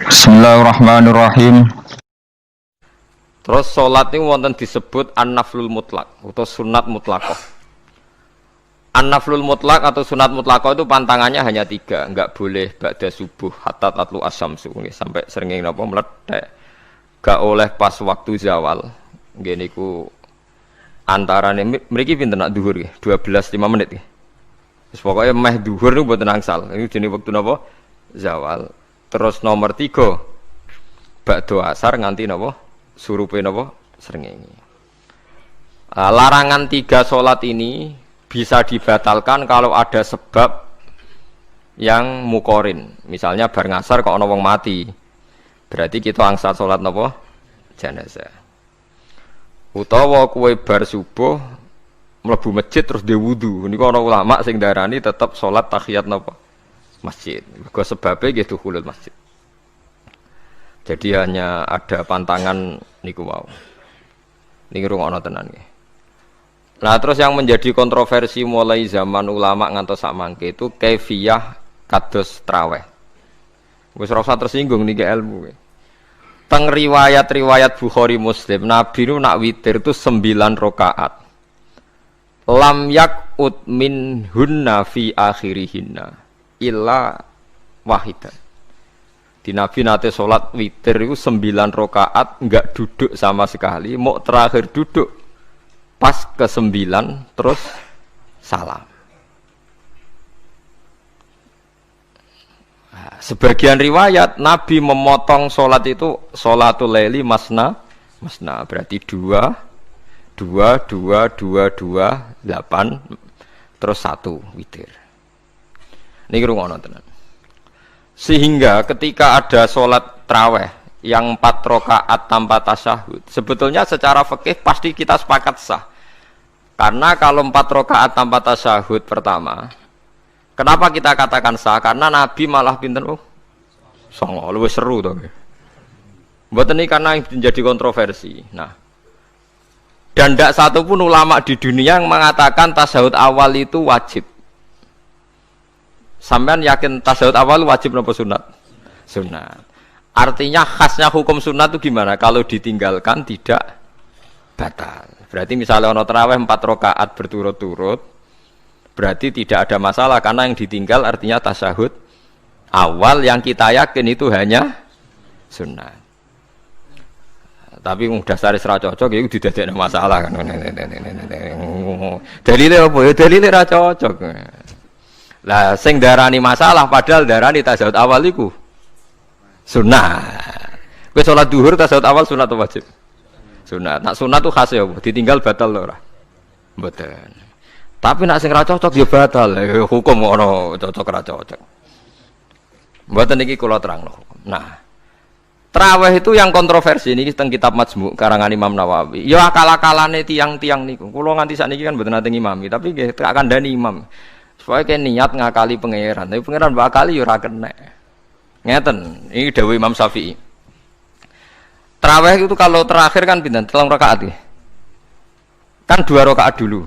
Bismillahirrahmanirrahim. Terus sholat ini wonten disebut an-naflul mutlak atau sunat mutlakoh. An-naflul mutlak atau sunat mutlakoh itu pantangannya hanya 3, enggak boleh ba'da subuh hatta tatlu asyamsu sampai srengenge napa meletek. Enggak oleh pas waktu zawal. Nggih niku antarane mriki pinten nak dhuwur nggih? 12:05 menit nggih. Wis pokoke meh dhuwur niku mboten angsal. Ini jenenge wektu napa? Zawal. Terus nomor 3 ba'da asar nganti napa? Surupe napa srengenge. Larangan 3 sholat ini bisa dibatalkan kalau ada sebab yang mukorin. Misalnya bar ngasar kok ana wong mati. Berarti kita angsal sholat napa? Jenazah. Utawa kowe bar subuh mlebu masjid terus dhe wudu. Niku ana ulama sing darani tetep sholat tahiyat napa? Masjid. Mergo sebabe nggih dukhulul masjid. Jadi hanya ada pantangan niku wau. Niki rungokno tenan nggih. Nah, terus yang menjadi kontroversi mulai zaman ulama ngantos sak mangke itu kaifiyah kados traweh. Wis ora usah tersinggung niki ilmu. Teng riwayat-riwayat Bukhari Muslim, Nabi nu nak witir itu 9 rakaat. Lam yakut min hunna fi akhirihinna illa wahidah. Di Nabi nate sholat witir itu 9 rakaat enggak duduk sama sekali, mau terakhir duduk pas ke-9 terus salam. Nah, sebagian riwayat Nabi memotong sholat itu sholatul laili masna berarti 2 8 terus 1 witir. Niki rungono tenan. Sehingga ketika ada sholat traweh yang 4 rakaat tanpa tasyahud, sebetulnya secara fikih pasti kita sepakat sah. Karena kalau 4 rakaat tanpa tasyahud pertama, kenapa kita katakan sah? Karena Nabi malah pinten songo, lebih seru toh. Buat ini karena menjadi kontroversi. Nah, dan tidak satu pun ulama di dunia yang mengatakan tasyahud awal itu wajib. Sampean yakin tasyahud awal wajib napa sunat? Sunat. Artinya khasnya hukum sunat itu gimana? Kalau ditinggalkan tidak batal. Berarti misalnya ono tarawih 4 rakaat berturut-turut, berarti tidak ada masalah karena yang ditinggal artinya tasyahud awal yang kita yakin itu hanya sunat. Tapi dasar ra cocok itu didadekno masalah kan. Dalile apa ya? Dalile ra cocok. Lah sing darani masalah padahal darani tasyahud awal iku sunat. Kowe salat zuhur tasyahud awal sunat atau wajib? Sunat. Nak sunat tuh khas ya, ditinggal batal lho ora? Mboten. Tapi nak sing ra cocok ya batal. Hukum ono cocok ra cocok. Mboten iki kula terangno. Nah, traweh itu yang kontroversi niki teng kitab Majmu' karangan Imam Nawawi. Ya akal-akalane tiang-tiang niku. Kula nganti sakniki kan mboten nate ngimami, tapi nggih tak kandhani imam. Supaya kayak niat ngakali pangeran, tapi pangeran bakali ya ora kena. Ngeten, ini dawuh Imam Syafi'i. Tarawih itu kalau terakhir kan pinten? 3 rakaat ya. Kan 2 rakaat dulu.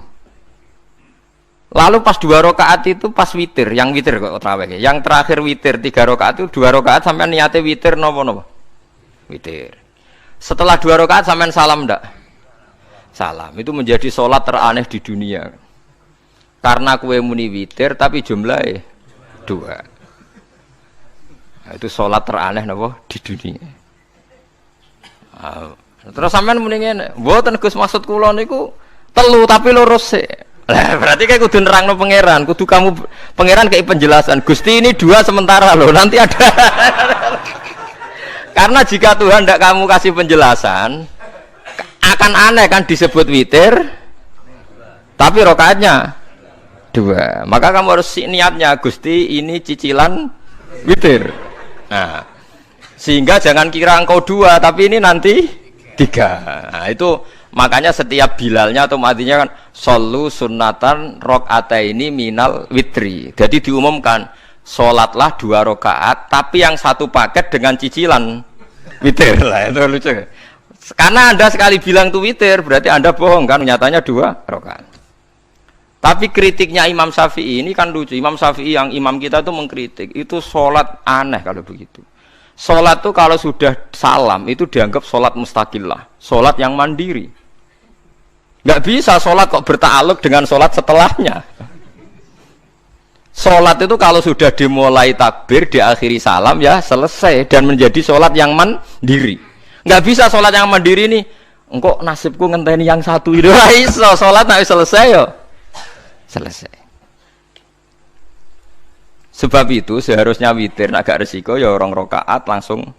Lalu pas 2 rakaat itu pas witir, yang witir kok tarawih. Yang terakhir witir 3 rakaat itu 2 rakaat sampean niate witir napa-napa? Witir. Setelah 2 rakaat sampean salam ndak? Salam. Itu menjadi sholat teraneh di dunia. Karena kue muni witir tapi jumlahnya 2. Nah, itu sholat teraneh napa di dunia. Terus sampean muni ngene, mboten Gus maksud kula niku 3 tapi lurus sik. Lah berarti kayak kudu nerangno pangeran, kudu kamu pangeran kayak penjelasan. Gusti ini 2 sementara loh, nanti ada. Karena jika Tuhan tidak kamu kasih penjelasan, akan aneh kan disebut witir tapi rakaatnya 2. Maka kamu harus niatnya Gusti ini cicilan witir. Nah, sehingga jangan kira engkau 2 tapi ini nanti 3. Nah, itu makanya setiap bilalnya atau matinya kan solu sunnatan rakaataini minal witri. Jadi diumumkan sholatlah 2 rakaat tapi yang 1 paket dengan cicilan witir. Lah itu lucu. Karena Anda sekali bilang itu witir berarti Anda bohong kan, nyatanya 2 rakaat. Tapi kritiknya Imam Syafi'i ini kan lucu. Imam Syafi'i yang imam kita itu mengkritik, itu sholat aneh kalau begitu. Sholat tuh kalau sudah salam itu dianggap sholat mustaqillah, sholat yang mandiri. Nggak bisa sholat kok bertakluk dengan sholat setelahnya. Sholat itu kalau sudah dimulai takbir, diakhiri salam ya selesai dan menjadi sholat yang mandiri. Nggak bisa sholat yang mandiri nih. Engkau nasibku ngenteni yang satu itu. Iso sholat nak selesai yo. Selesai. Sebab itu seharusnya witir agak resiko ya orang rakaat langsung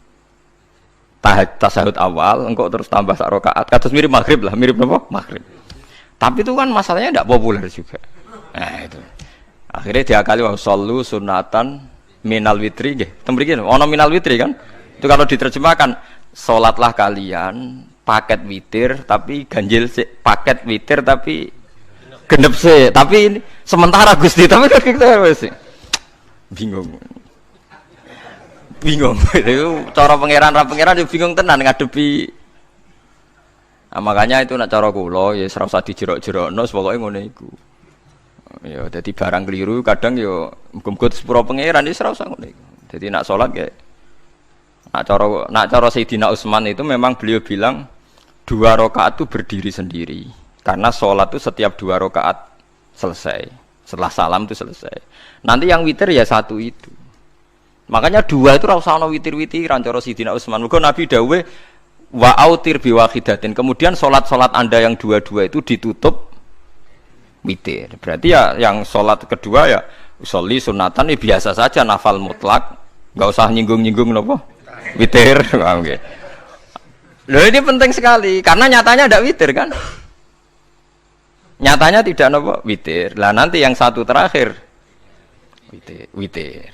tasahud awal, engkau terus tambah sak rakaat. Kados mirip maghrib lah, mirip apa? Maghrib. Tapi itu kan masalahnya tidak populer juga. Nah itu. Akhirnya diakali wa shollu sunatan minal witri nggih. Ten mriki ono minal witri kan? Itu kalau diterjemahkan salatlah kalian paket witir tapi ganjil sih, paket witir tapi genep sih. Tapi ini sementara Gusti tapi kita wis bingung itu cara pangeran dia bingung tenan ngadepi. Nah, makanya itu nak cara kula ya ora usah dijerok-jerokno pokoke ngene iku ya dadi barang keliru kadang ya muga-muga sepuro pangeran iki ora usah ngene iku. Dadi nak salat ya nak cara Sayyidina Utsman itu memang beliau bilang 2 rakaat itu berdiri sendiri karena salat itu setiap 2 rakaat selesai. Setelah salam itu selesai. Nanti yang witir ya 1 itu. Makanya 2 itu ora usah ana witir-witiran cara Sidina Utsman. Mergo Nabi dawuh wa autir bi wahidatin. Kemudian salat-salat Anda yang 2-2 itu ditutup witir. Berarti ya yang salat kedua ya usolli sunatan ya biasa saja nafal mutlak. Enggak usah nyinggung-nyinggung napa? Witir. Oke. Loh ini penting sekali karena nyatanya ada witir kan? Nyatanya tidak nopo witir. Lah nanti yang 1 terakhir witir.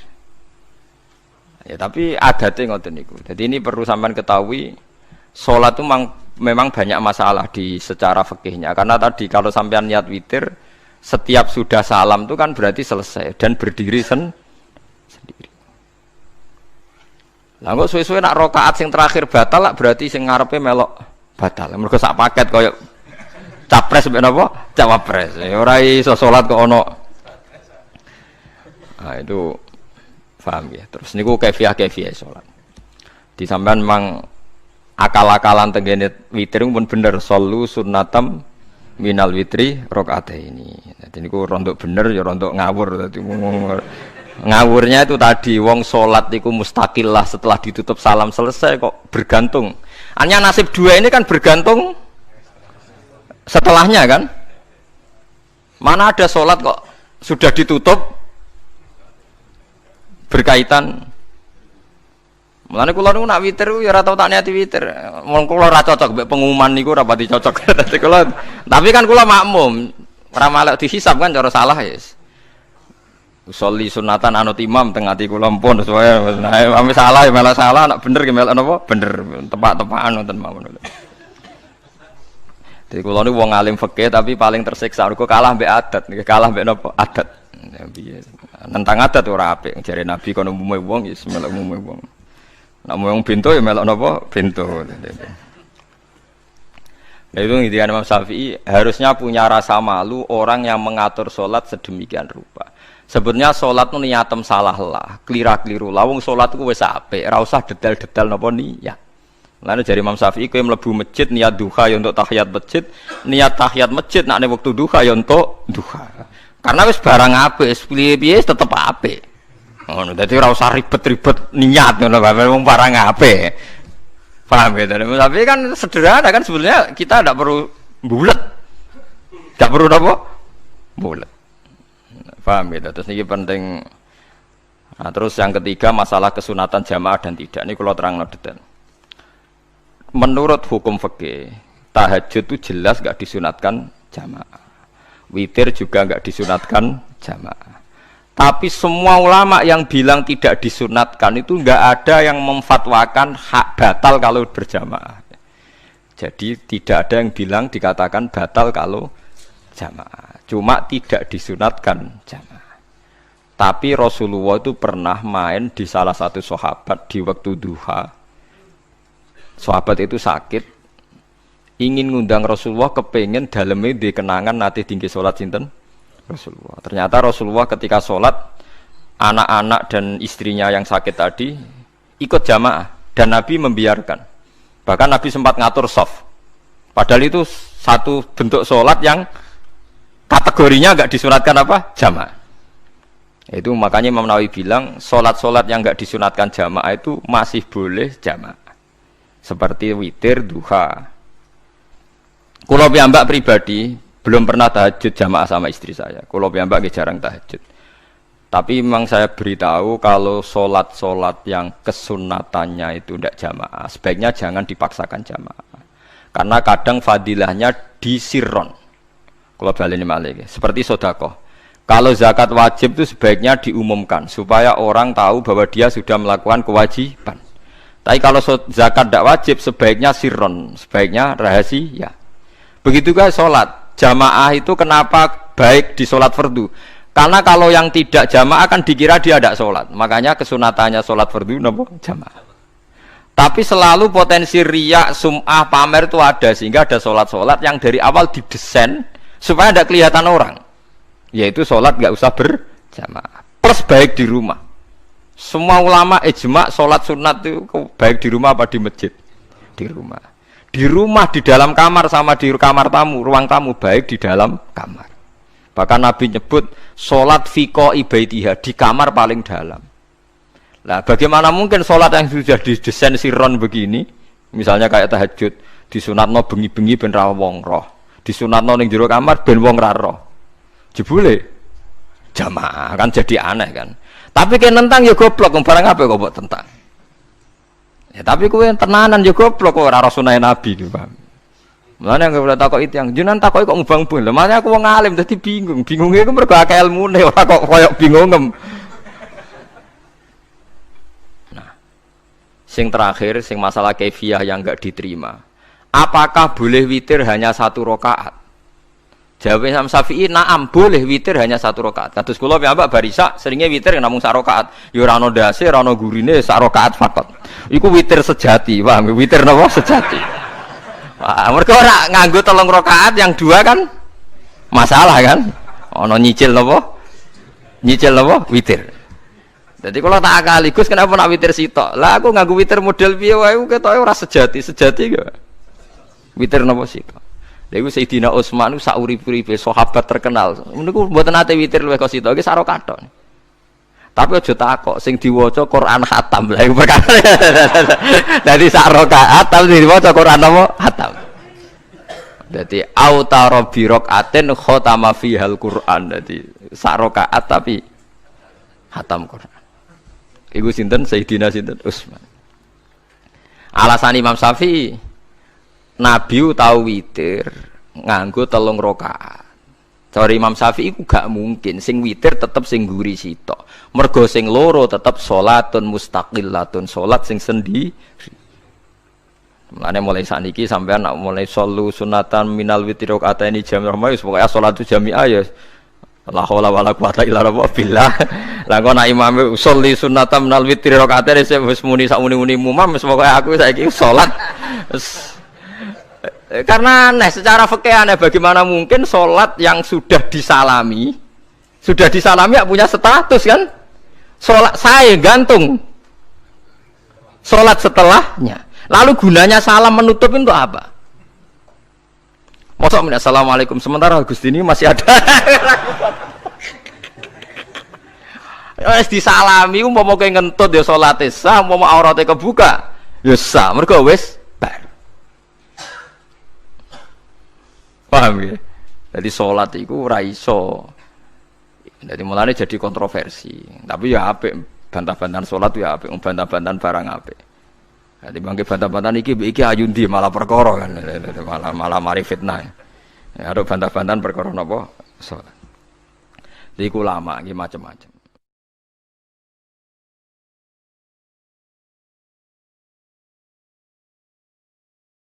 Ya tapi adatnya ngoten niku. Jadi ini perlu sampean ketahui salat itu memang banyak masalah di secara fikihnya. Karena tadi kalau sampean niat witir setiap sudah salam itu kan berarti selesai dan berdiri sendiri. Lah kok suwe-suwe nak rakaat sing terakhir batal lah berarti sing ngarepe melok batal. Mergo sak paket koyo capres mbek napa? Cawapres. Ora iso salat kok ono. Nah, itu paham ya. Terus niku kaifiah salat. Di sampean memang akal-akalan tenggene witir pun bener shollu sunnatam minal witri rakaataini. Dadi niku rondok bener ya rondok ngawur dadi ngawurnya itu tadi wong salat iku mustaqillah setelah ditutup salam selesai kok bergantung. Hanya nasib 2 ini kan bergantung setelahnya kan, mana ada sholat kok sudah ditutup berkaitan. Mulane kula niku nak witir ya ora tau tak niati witir. Mun kula ora cocok mbek pengumuman niku ora pati cocok. Dadi kula tapi kan kula makmum, ora malek dihisab kan cara salah ya. Usolli sunatan anut imam teng ati kula mpun sesuai. Nah, ame salah ya malah salah, nak bener ki melok napa? Bener, tepak-tepakan wonten mawon. Jadi kalau ini wong alim fikih tapi paling tersiksa. Mergo kalah mbek adat, kalah mbek napa? Adat. Nentang adat ora apik. Jare Nabi kono umume wong ya melok umume wong. Nek wong bento ya melok napa? Bento. Nah itu ngintikan Imam Syafi'i harusnya punya rasa malu orang yang mengatur sholat sedemikian rupa. Sebetulnya sholat itu niatem salah lah, kelira-keliru. Lawung sholat itu wis apik, ora usah detail-detail napa niat. Lalu dari Imam Syafi'i kowe mlebu masjid niat duha ya untuk tahiyat masjid, niat tahiyat masjid nek waktu duha ya untuk duha. Karena wis barang apik, piye-piye tetep apik. Ngono, dadi ora usah ribet-ribet niat ngono bae wong barang apik. Paham ya? Tapi kan sederhana kan sebenarnya kita tidak perlu bulat. Tidak perlu apa? Bulat. Paham ya? Terus ini penting. Nah, terus yang ketiga masalah kesunatan jamaah dan tidak. Ini kalau terang detail. Menurut hukum fikih, tahajud itu jelas gak disunatkan jamaah. Witir juga gak disunatkan jamaah. Tapi semua ulama yang bilang tidak disunatkan itu nggak ada yang memfatwakan hak batal kalau berjamaah. Jadi tidak ada yang bilang dikatakan batal kalau jamaah. Cuma tidak disunatkan jamaah. Tapi Rasulullah itu pernah main di salah satu sahabat di waktu duha. Sahabat itu sakit, ingin ngundang Rasulullah, kepengen dalamnya dikenangan nanti tinggi sholat sinten Rasulullah. Ternyata Rasulullah ketika sholat, anak-anak dan istrinya yang sakit tadi ikut jamaah dan Nabi membiarkan. Bahkan Nabi sempat ngatur shaf. Padahal itu satu bentuk sholat yang kategorinya enggak disunatkan apa? Jamaah. Itu makanya Imam Nawawi bilang sholat-sholat yang enggak disunatkan jamaah itu masih boleh jamaah. Seperti witir, duha. Kulo piyambak pribadi belum pernah tahajud jamaah sama istri saya. Kulo piyambak jarang tahajud. Tapi memang saya beritahu kalau sholat-sholat yang kesunatannya itu tidak jamaah, sebaiknya jangan dipaksakan jamaah. Karena kadang fadilahnya disirron. Kalau balik ini malah seperti sodakoh. Kalau zakat wajib itu sebaiknya diumumkan supaya orang tahu bahwa dia sudah melakukan kewajiban. Tapi kalau zakat tidak wajib sebaiknya sirron, sebaiknya rahasia. Begitu juga sholat jamaah itu kenapa baik di sholat fardu? Karena kalau yang tidak jamaah akan dikira dia tidak sholat. Makanya kesunatannya sholat fardu napa jamaah. Tapi selalu potensi riya, sum'ah, pamer itu ada sehingga ada sholat-sholat yang dari awal didesain supaya tidak kelihatan orang. Yaitu sholat nggak usah berjamaah. Plus baik di rumah. Semua ulama ijma sholat sunat itu baik di rumah apa di masjid? Di rumah. Di rumah, di dalam kamar sama di kamar tamu, ruang tamu baik di dalam kamar. Bahkan Nabi nyebut sholat fiko ibaitiha di kamar paling dalam. Nah, bagaimana mungkin sholat yang sudah didesain sirron begini, misalnya kayak tahajud, disunatno bengi-bengi ben ra wong roh, disunatno ning jero kamar ben wong ra roh. Jebule jamaah kan jadi aneh kan. Tapi kan tentang ya goblok, barang apa kok mbok tentang. Ya tapi kowe tenanan yo goblok kok ora sunah Nabi iki, Pak. Mulane nek ora takok itu yang jenengan takoki kok ngubang-ubang. Lha makane aku wong alim dadi bingung. Bingunge iku mergo akeh ilmune ora kok koyo bingungem. Nah. Sing terakhir sing masalah kaifiyah yang enggak diterima. Apakah boleh witir hanya 1 rakaat? Jawab Imam Syafi'i, na'am boleh witir hanya 1 rakaat. Kados kula piyambak barisa seringnya witir namung 1 rakaat. Ya ora ono ndase, ora ono gurine 1 rakaat fakot. Iku witir sejati, paham? Witir napa sejati. Wah, mergo ora nganggo 3 rakaat yang 2 kan masalah kan? Ono nyicil napa? Nyicil napa? Witir. Jadi kalau tak akali, Gus kenapa nak witir sitok? Lah aku nganggo witir model piye wae ketoke ora sejati. Sejati kok. Witir napa sitok? Lha iku Sayyidina Utsman sak urip-uripe sahabat terkenal. Niku mboten nate witir luwih kok sitok, iki 1 rakaat. Tapi aja takok sing diwaca Quran khatam. Lah iku perkara. Dadi 1 rakaat tapi diwaca Quran apa? Khatam. Dadi autara bi rakaatin khatama fihal Quran. Dadi 1 rakaat tapi khatam Quran. Iku sinten Sayyidina sinten Utsman. Alasan Imam Syafi'i Nabi tahu witir nganggo 3 rakaat. Cara Imam Syafi'i ku gak mungkin sing witir tetep sing guri sitok. Mergo sing loro tetep salatun mustaqillatun, salat sing sendiri. Mulane mulai saniki sampean nak mulai solu sunatan minal witri rakaataini jami'ah wis pokoke salat jami'ah ya la haula wala quwata illa billah. Lah kok nak imame sholli sunatan minal witri rakaataini wis muni sak muni-muni mumam wis pokoke aku saiki salat karena aneh secara fikih aneh bagaimana mungkin sholat yang sudah disalami ya punya status kan sholat saya gantung sholat setelahnya lalu gunanya salam menutup itu apa? Mosok menit assalamualaikum sementara Gusti ini masih ada wis disalami umpama kowe ngentut ya salate sah umpama aurate kebuka ya sah mergo wis bar. Paham ya? Jadi sholat itu ora iso. Jadi mulane jadi kontroversi. Tapi ya apik bantah-bantahan sholat ya apik, bantah-bantahan barang apik. Jadi bangke bantah-bantahan iki ayundi malah perkara kan. Malah mari fitnah. Ya ada bantah-bantahan perkara napa? Sholat. Jadi ulama iki macam-macam.